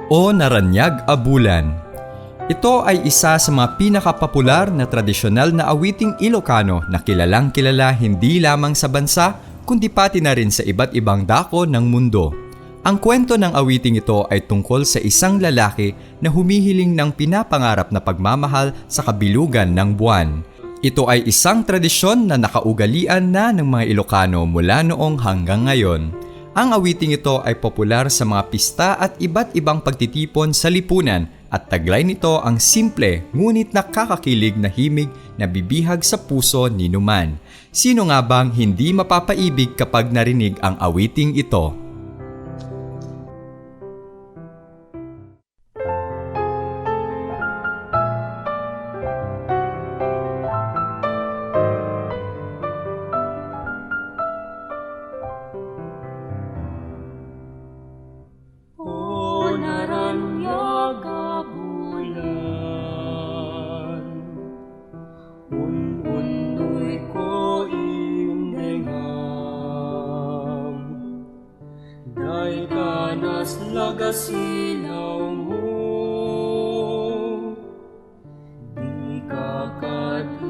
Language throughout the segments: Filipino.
o Naraniag a Bulan. Ito ay isa sa mga pinakapopular na tradisyonal na awiting Ilocano na kilalang kilala hindi lamang sa bansa kundi pati na rin sa iba't ibang dako ng mundo. Ang kwento ng awiting ito ay tungkol sa isang lalaki na humihiling ng pinapangarap na pagmamahal sa kabilugan ng buwan. Ito ay isang tradisyon na nakaugalian na ng mga Ilocano mula noong hanggang ngayon. Ang awiting ito ay popular sa mga pista at iba't ibang pagtitipon sa lipunan at taglay nito ang simple ngunit nakakakilig na himig na bibihag sa puso ni Numan. Sino nga bang hindi mapapaibig kapag narinig ang awiting ito? Silaw mo, di ka kadipaigang,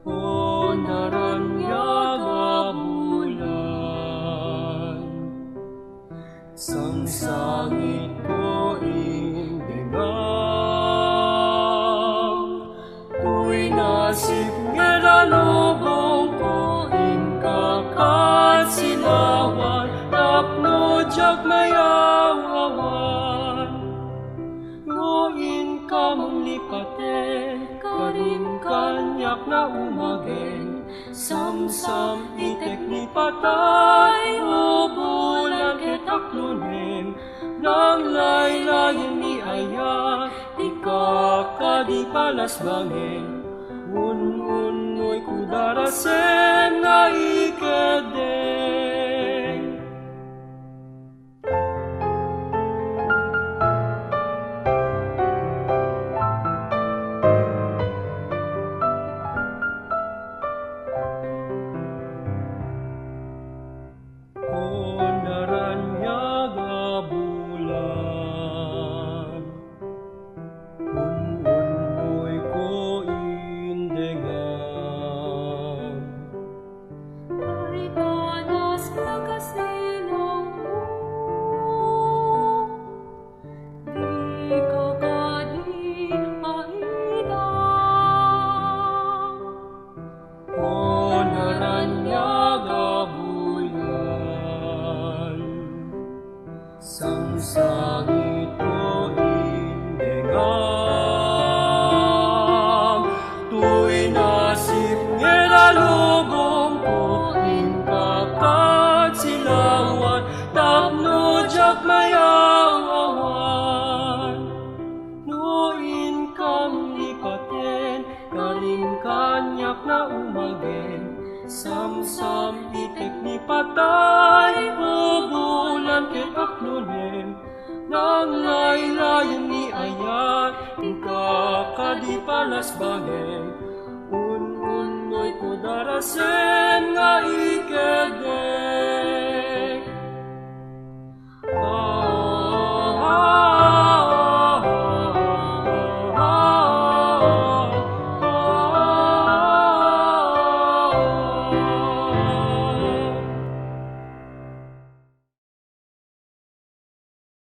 o Naraniag a Bulan, sang sangit ko indigam, tu'y nasip ngelalobong ko silawan, tapno jak mayawawan. Noin ka mong lipaten, karim kanyak na umageng, samsam itek ni patay, o bulan ketaklunin, nang laylayan ni ayat, ikakadi palas bangeng. Un-unoy kudarasen na ikedeng. O Naraniag a Bulan, un-unoy ko Sangsangit ko indigam, tu'y nasip ngelalugong ko inkakad silawan, tapno jak mayawawan. Noin kam lipaten, karing kanyak na umageng, samsam itek ni patay, o bulan ketaklunin, nang laylayan ni ayat, ikakadi palas bangeng. Un-unoy ko darasen